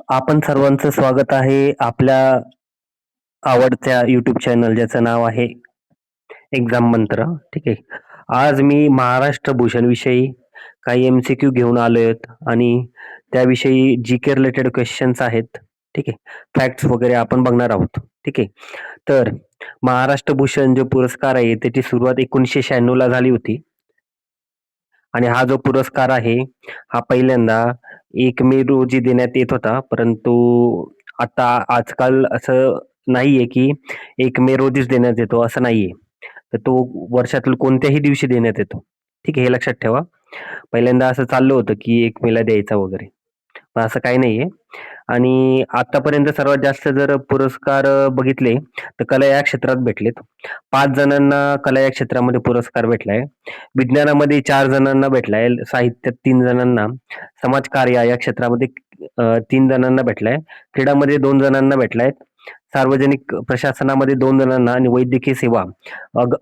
आपण सर्वांचं स्वागत आहे आपल्या आवडत्या YouTube चॅनल ज्याचं नाव आहे एक्झाम मंत्र. ठीक आहे. आज मी महाराष्ट्र भूषण विषयी काही MCQ घेऊन आलोय आणि त्याविषयी जी-के रिलेटेड क्वेश्चन्स आहेत. ठीक आहे. फॅक्ट्स वगैरे आपण बघणार आहोत. ठीक आहे. तर महाराष्ट्र भूषण जो पुरस्कार आहे त्याची सुरुवात 1996 ला झाली होती. आणि हा जो पुरस्कार आहे, हा पहिल्यांदा 1 मे रोजी देण्यात येत होता. परंतु आता आजकाल असं नाहीये, की 1 मे रोजीच देण्यात येतो असं नाहीये. तर तो वर्षातील कोणत्याही दिवशी देण्यात येतो. ठीक आहे, हे लक्षात ठेवा. पहिल्यांदा असं चाललं होतं, की 1 मेला द्यायचा वगैरे. पण असं काही नाहीये. आणि आतापर्यंत सर्वात जास्त जर पुरस्कार बघितले, तर कला या क्षेत्रात भेटलेत. 5 जणांना कला या क्षेत्रामध्ये पुरस्कार भेटलाय. विज्ञानामध्ये 4 जणांना भेटलाय, साहित्यात 3 जणांना, समाजकार्य या क्षेत्रामध्ये 3 जणांना भेटलाय, क्रीडामध्ये 2 जणांना भेटलाय, सार्वजनिक प्रशासनामध्ये 2 जणांना आणि वैद्यकीय सेवा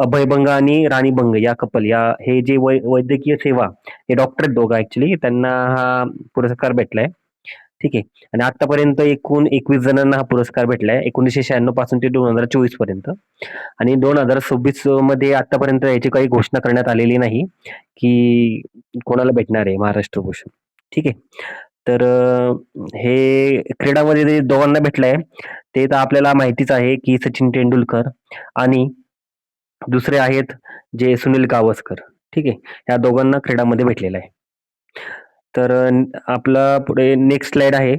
अभयभंग आणि राणीभंग या कपल या हे जे वैद्यकीय सेवा हे डॉक्टर आहेत दोघं ॲक्चुअली त्यांना हा पुरस्कार भेटलाय. ठीक आहे. आणि आतापर्यंत एकूण 21 जणांना हा पुरस्कार भेटलाय 1996 पासून ते 2024 पर्यंत. आणि 2026 मध्ये आतापर्यंत याची काही घोषणा करण्यात आलेली नाही, की कोणाला भेटणार आहे महाराष्ट्र भूषण. ठीक आहे. तर हे क्रीडामध्ये जे दोघांना भेटलंय, ते तर आपल्याला माहितीच आहे, की सचिन तेंडुलकर आणि दुसरे आहेत जे सुनील गावस्कर. ठीक आहे. या दोघांना क्रीडामध्ये भेटलेलं आहे. तर आपला पुढे नेक्स्ट स्लाईड आहे.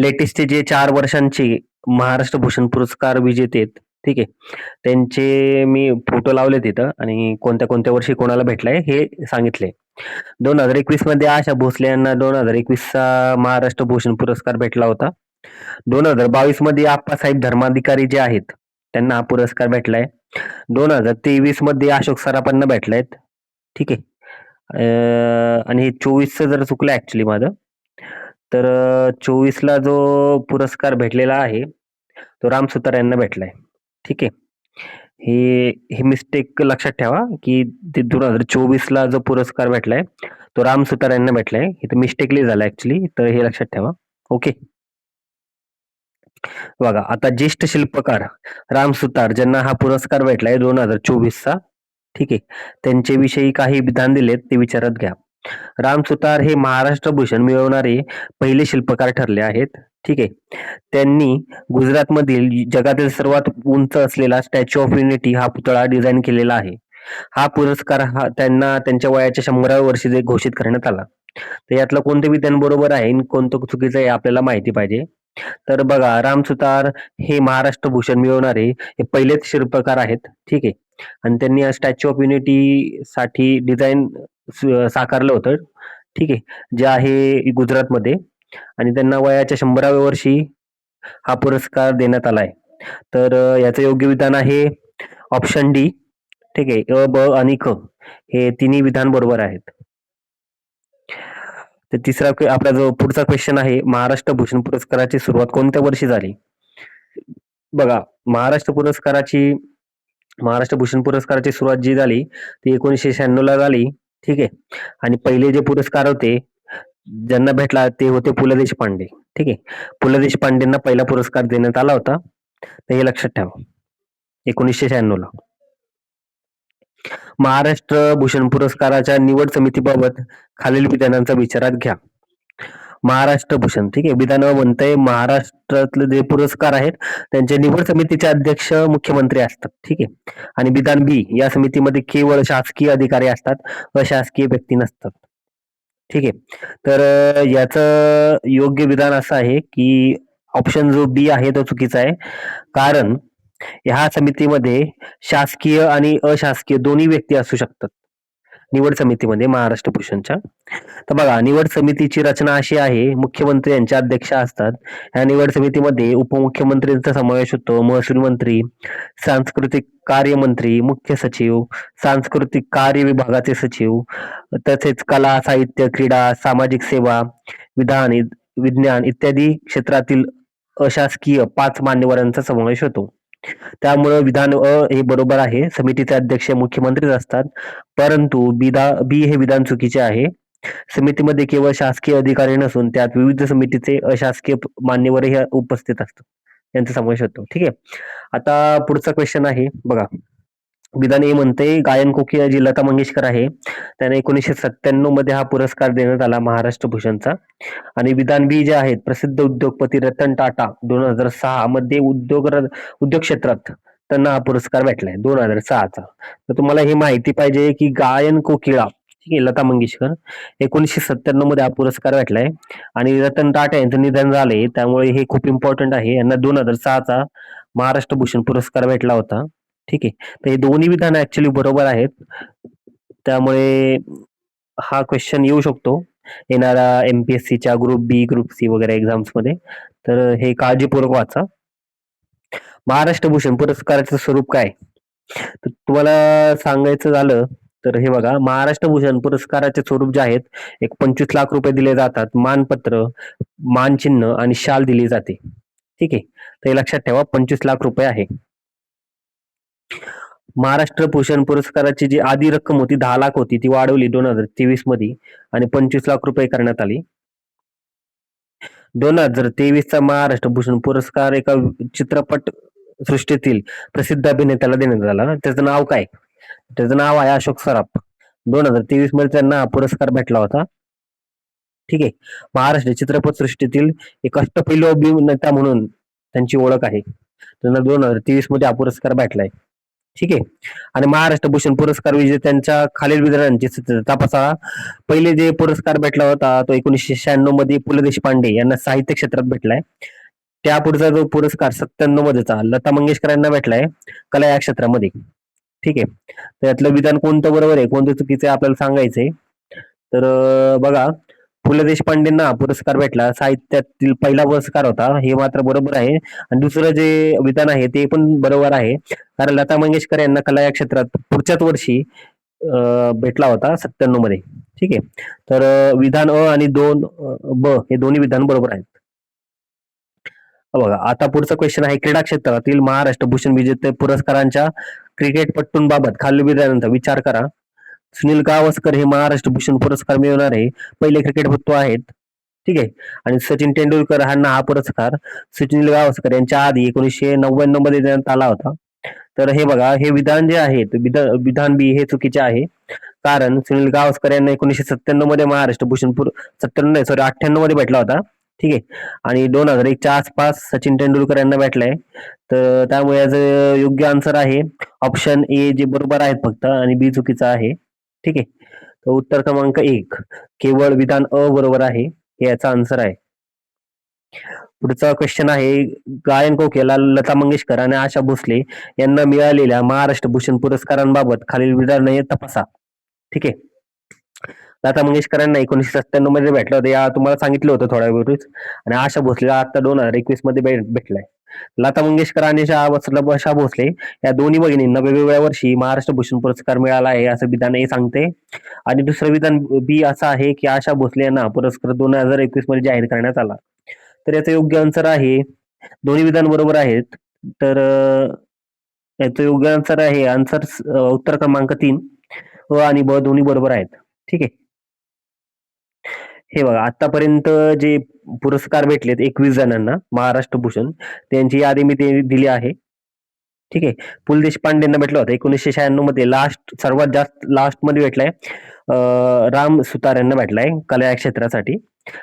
लेटेस्टचे जे 4 वर्षांचे महाराष्ट्र भूषण पुरस्कार विजेते आहेत, ठीक आहे. त्यांचे मी फोटो लावले तिथं आणि कोणत्या-कोणत्या वर्षी कोणाला भेटलाय हे सांगितले. 2021 मध्ये आशा भोसले यांना 2021 चा महाराष्ट्र भूषण पुरस्कार भेटला होता. 2022 मध्ये आप्पासाहेब धर्माधिकारी जे आहेत, त्यांना हा पुरस्कार भेटलाय. 2023 मध्ये अशोक सराफांना भेटलायत. ठीक आहे. आणि 24चं जर चुकलं ॲक्चुअली माझं. तर 24ला जो पुरस्कार भेटलेला आहे, तो राम सुतार यांना भेटलाय. ठीक आहे. हे मिस्टेक लक्षात ठेवा, की ते 2024ला जो पुरस्कार भेटलाय, तो राम सुतार यांना भेटलाय. इथं मिस्टेकली झालं ॲक्चुअली, तर हे लक्षात ठेवा. ओके. बघा, आता ज्येष्ठ शिल्पकार राम सुतार ज्यांना हा पुरस्कार भेटलाय 2024चा. ठीक आहे. त्यांच्याविषयी काही विधान दिलेत ते विचारात घ्या. राम सुतार हे महाराष्ट्र भूषण मिळवणारे पहिले शिल्पकार ठरले आहेत. ठीक आहे. त्यांनी गुजरातमधील जगातील सर्वात उंच असलेला स्टॅच्यू ऑफ युनिटी हा पुतळा डिझाइन केलेला आहे. हा पुरस्कार त्यांना त्यांच्या वयाच्या 100व्या वर्षी जे घोषित करण्यात आला. तर यातलं कोणतं विधान बरोबर आहे आणि कोणतं चुकीचं आहे आपल्याला माहिती पाहिजे. तर बघा, राम सुतार हे महाराष्ट्र भूषण मिळवणारे हे पहिलेच शिल्पकार आहेत. ठीक आहे. आणि त्यांनी स्टॅच्यू ऑफ युनिटी साठी डिझाइन साकारलं होतं. ठीक आहे. जे आहे गुजरातमध्ये आणि त्यांना वयाच्या 100व्या वर्षी हा पुरस्कार देण्यात आलाय. तर याचं योग्य विधान आहे ऑप्शन डी. ठीक आहे. अ, ब आणि क हे तिन्ही विधान बरोबर आहेत. तर आपला जो पुढचा क्वेश्चन आहे, महाराष्ट्र भूषण पुरस्काराची सुरुवात कोणत्या वर्षी झाली? बघा, महाराष्ट्र भूषण पुरस्काराची सुरुवात जी झाली, ती 1996 ला झाली. ठीक आहे. आणि पहिले जे पुरस्कार होते, ज्यांना भेटला ते होते पु. ल. देशपांडे. ठीक आहे. पु. ल. देशपांडेंना पहिला पुरस्कार देण्यात आला होता. तर हे लक्षात ठेवा. 1996 ला. महाराष्ट्र भूषण पुरस्काराच्या निवड समितीबाबत खालील विधानांचा विचारात घ्या. महाराष्ट्र भूषण, ठीक आहे. विधान म्हणतंय महाराष्ट्रातले जे पुरस्कार आहेत, त्यांच्या निवड समितीचे अध्यक्ष मुख्यमंत्री असतात. ठीक आहे. आणि विधान बी, या समितीमध्ये केवळ शासकीय अधिकारी असतात, अशासकीय व्यक्ती नसतात. ठीक आहे. तर याचं योग्य विधान असं आहे, की ऑप्शन जो बी आहे तो चुकीचा आहे. कारण ह्या समितीमध्ये शासकीय आणि अशासकीय दोन्ही व्यक्ती असू शकतात. निवड समितीमध्ये महाराष्ट्र भूषणच्या. तर बघा, निवड समितीची रचना अशी आहे, मुख्यमंत्री यांचे अध्यक्ष असतात. ह्या निवड समितीमध्ये उपमुख्यमंत्र्यांचा समावेश होतो, महसूल मंत्री, सांस्कृतिक कार्य मंत्री, मुख्य सचिव, सांस्कृतिक कार्य विभागाचे सचिव, तसेच कला, साहित्य, क्रीडा, सामाजिक सेवा, विधान, विज्ञान इत्यादी क्षेत्रातील अशासकीय 5 मान्यवरांचा समावेश होतो. त्यामुळे विधान अ हे बरोबर आहे. समितीचे अध्यक्ष मुख्यमंत्रीच असतात. परंतु बी हे विधान चुकीचे आहे. समितीमध्ये केवळ शासकीय अधिकारी नसून त्यात विविध समितीचे अशासकीय मान्यवरही उपस्थित असतात. यांचा समावेश होतो. ठीक आहे. आता पुढचा क्वेश्चन आहे बघा. विधान ए म्हणते गायन कोकिळा जी लता मंगेशकर आहे, त्याने 1997 मध्ये हा पुरस्कार देण्यात आला महाराष्ट्र भूषणचा. आणि विधान बी जे आहेत, प्रसिद्ध उद्योगपती रतन टाटा 2006 मध्ये उद्योग क्षेत्रात त्यांना हा पुरस्कार भेटलाय 2006चा. तर तुम्हाला ही माहिती पाहिजे की गायन कोकिळा, ठीक आहे, लता मंगेशकर 1997 मध्ये हा पुरस्कार भेटलाय. आणि रतन टाटा यांचं निधन झालंय, त्यामुळे हे खूप इम्पॉर्टंट आहे. यांना 2006चा महाराष्ट्र भूषण पुरस्कार भेटला होता. ठीक आहे. तर हे दोन्ही विधान ऍक्च्युली बरोबर आहेत. त्यामुळे हा क्वेश्चन येऊ शकतो येणाऱ्या एमपीएससीच्या ग्रुप बी, ग्रुप सी वगैरे एक्झाम्स मध्ये. तर हे काळजीपूर्वक वाचा. महाराष्ट्र भूषण पुरस्काराचं स्वरूप काय? तर तुम्हाला सांगायचं झालं तर हे बघा, महाराष्ट्र भूषण पुरस्काराचे स्वरूप जे आहेत, एक 25 लाख रुपये दिले जातात, मानपत्र, मानचिन्ह आणि शाल दिली जाते. ठीक आहे. तर हे लक्षात ठेवा, 25 लाख रुपये आहे. महाराष्ट्र भूषण पुरस्काराची जी आधी रक्कम होती 10 लाख होती, ती वाढवली 2023 मध्ये आणि 25 लाख रुपये करण्यात आली. 2023 चा महाराष्ट्र भूषण पुरस्कार एका चित्रपट सृष्टीतील प्रसिद्ध अभिनेत्याला देण्यात आला. त्याचं नाव काय? त्याचं नाव आहे अशोक सराफ. 2023 मध्ये त्यांना हा पुरस्कार भेटला होता. ठीक आहे. महाराष्ट्र चित्रपट सृष्टीतील एक अष्टपैलू अभिनेता म्हणून त्यांची ओळख आहे. त्यांना 2023 मध्ये हा पुरस्कार भेटलाय. ठीक आहे. आणि महाराष्ट्र भूषण पुरस्कार विजेत्यांच्या खालील विधानांची तपासा. पहिले जे पुरस्कार भेटला होता तो 1996 मध्ये पु ल देशपांडे यांना साहित्य क्षेत्रात भेटलाय. त्या पुढचा जो पुरस्कार 97 मध्येचा लता मंगेशकर यांना भेटलाय कला या क्षेत्रामध्ये. ठीक आहे. तर यातलं विधान कोणतं बरोबर आहे, कोणतं चुकीचं आहे आपल्याला सांगायचंय. तर बघा, पु ल देशपांडेंना हा पुरस्कार भेटला, साहित्यातील पहिला पुरस्कार होता, हे मात्र बरोबर आहे. आणि दुसरं जे विधान आहे ते पण बरोबर आहे, कारण लता मंगेशकर यांना कला या क्षेत्रात पुढच्याच वर्षी भेटला होता 97 मध्ये. ठीक आहे. तर विधान अ आणि 2 ब हे दोन्ही विधान बरोबर आहेत. बघा, आता पुढचा क्वेश्चन आहे, क्रीडा क्षेत्रातील महाराष्ट्र भूषण विजेते पुरस्कारांच्या क्रिकेटपट्टूंबाबत खालील विधानांचा विचार करा. सुनील गावस्कर हे महाराष्ट्र भूषण पुरस्कार मिळवणारे पहिले क्रिकेटपटू आहेत. ठीक आहे. आणि सचिन तेंडुलकर यांना हा पुरस्कार सुनील गावस्कर यांच्या आधी 1999 मध्ये देण्यात आला होता. तर हे बघा, हे विधान जे आहे विधान बी हे चुकीचे आहे, कारण सुनील गावस्कर यांना 1997 मध्ये महाराष्ट्र भूषण 97 नाही, सॉरी, 98 मध्ये भेटला होता. ठीक आहे. आणि 2001च्या आसपास सचिन तेंडुलकर यांना भेटलाय. तर त्यामुळे याचं योग्य आन्सर आहे ऑप्शन ए, जे बरोबर आहेत फक्त, आणि बी चुकीचा आहे. ठीक आहे. तर उत्तर क्रमांक 1 केवळ विधान अ बरोबर आहे, हे याचा आन्सर आहे. पुढचा क्वेश्चन आहे, गायन कोकिळा लता मंगेशकर आणि आशा भोसले यांना मिळालेल्या महाराष्ट्र भूषण पुरस्कारांबाबत खालील विधाने तपासा. ठीक आहे. लता मंगेशकर यांना 1997 मध्ये भेटलं होतं, या तुम्हाला सांगितलं होतं थोड्या वेळपूर्वीच. आणि आशा भोसलेला आता 2021 मध्ये भेटलाय. लता मंगेशकर आणि आशा भोसले या दोन्ही भगिनींना वेगवेगळ्या वर्षी महाराष्ट्र भूषण पुरस्कार मिळाला आहे, असं विधान हे सांगते. आणि दुसरं विधान बी असं आहे की आशा भोसले यांना हा पुरस्कार 2021 मध्ये जाहीर करण्यात आला. तर याचं योग्य आन्सर आहे, दोन्ही विधान बरोबर आहेत. तर याचं योग्य आन्सर आहे उत्तर क्रमांक 3 अ आणि ब दोन्ही बरोबर आहेत. ठीक आहे. हे बघा, आतापर्यंत जे पुरस्कार भेटलेत 21 जणांना महाराष्ट्र भूषण, त्यांची यादी मी दिली आहे. ठीक आहे. पु ल देशपांडेंना भेटला होता 1996 मध्ये, सर्वात जास्त लास्ट मध्ये भेटलाय राम सुतार यांना भेटलाय कला या क्षेत्रासाठी.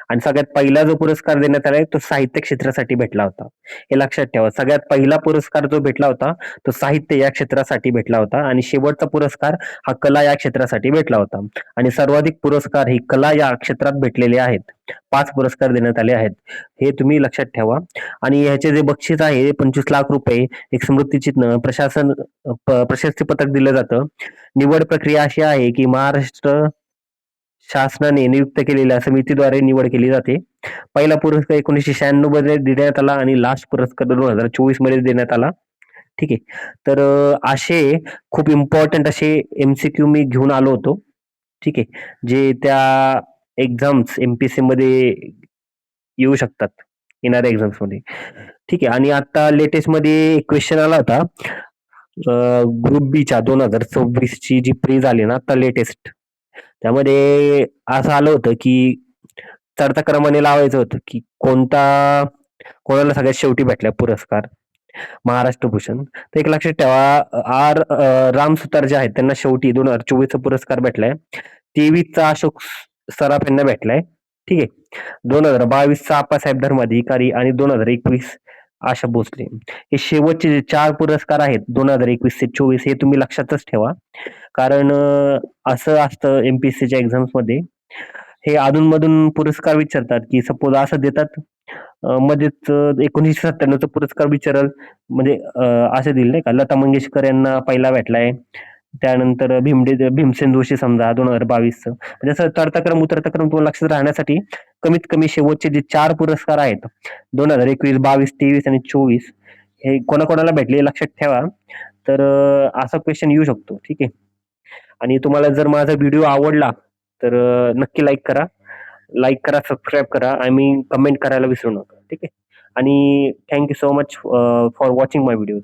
आणि सगळ्यात पहिला जो पुरस्कार देण्यात आलाय तो साहित्य क्षेत्रासाठी भेटला होता. हे लक्षात ठेवा, सगळ्यात पहिला पुरस्कार जो भेटला होता तो साहित्य या क्षेत्रासाठी भेटला होता, आणि शेवटचा पुरस्कार हा कला या क्षेत्रासाठी भेटला होता. आणि सर्वाधिक पुरस्कार हे कला या क्षेत्रात भेटलेले आहेत. 5 पुरस्कार देण्यात आले आहेत, हे तुम्ही लक्षात ठेवा. आणि ह्याचे जे बक्षीस आहे 25 लाख रुपये, एक स्मृतिचिन्ह, प्रशस्ती पत्रक दिलं जातं. निवड प्रक्रिया अशी आहे की महाराष्ट्र शासनाने नियुक्त केलेल्या समितीद्वारे निवड केली जाते. पहिला पुरस्कार 1996 मध्ये देण्यात आला आणि लास्ट पुरस्कार 2024 मध्ये देण्यात आला. ठीक आहे. तर असे खूप इम्पॉर्टंट असे एमसीक्यू मी घेऊन आलो होतो. ठीक आहे. जे त्या एक्झाम्स एमपीएससी मध्ये येऊ शकतात, येणाऱ्या एक्झाम्स मध्ये. ठीक आहे. आणि आता लेटेस्ट मध्ये एक क्वेश्चन आला होता ग्रुप बी च्या 2024 ची जी प्री झाली ना आता लेटेस्ट, त्यामध्ये असं आलं होतं, की चढत्या क्रमाने लावायचं होतं, की कोणाला सगळ्यात शेवटी भेटला पुरस्कार. महाराष्ट्र भूषण. तर एक लक्षात ठेवा राम सुतार जे आहेत त्यांना शेवटी 2024 चा पुरस्कार भेटलाय. 23 चा अशोक सराफ यांना भेटलाय. ठीक आहे. 2022 चा आप्पासाहेब धर्माधिकारी आणि 2021 आशा भोसले. हे शेवटचे जे 4 पुरस्कार आहेत 2021 ते 24 हे तुम्ही लक्षातच ठेवा. कारण असं असतं एम-पी-एस-सीच्या एक्झाम्समध्ये हे अधून-मधून पुरस्कार विचारतात, की सपोज असं देतात मध्येच 1997 चा पुरस्कार विचारल म्हणजे असे दिले नाही का, लता मंगेशकर यांना पहिला भेटलाय. त्यानंतर भीमसेन जोशी समजा 2022 चं. म्हणजे असं चढता क्रम, उतरता क्रम तुम्हाला लक्षात राहण्यासाठी कमीत कमी शेवटचे जे 4 पुरस्कार आहेत 2021, 22, 23 आणि 24 हे कोणाकोणाला भेटले हे लक्षात ठेवा. तर असा क्वेशन येऊ शकतो. ठीक आहे. आणि तुम्हाला जर माझा व्हिडिओ आवडला तर नक्की लाईक करा, सबस्क्राईब करा आणि कमेंट करायला विसरू नका. ठीक आहे. आणि thank you so much for watching my videos.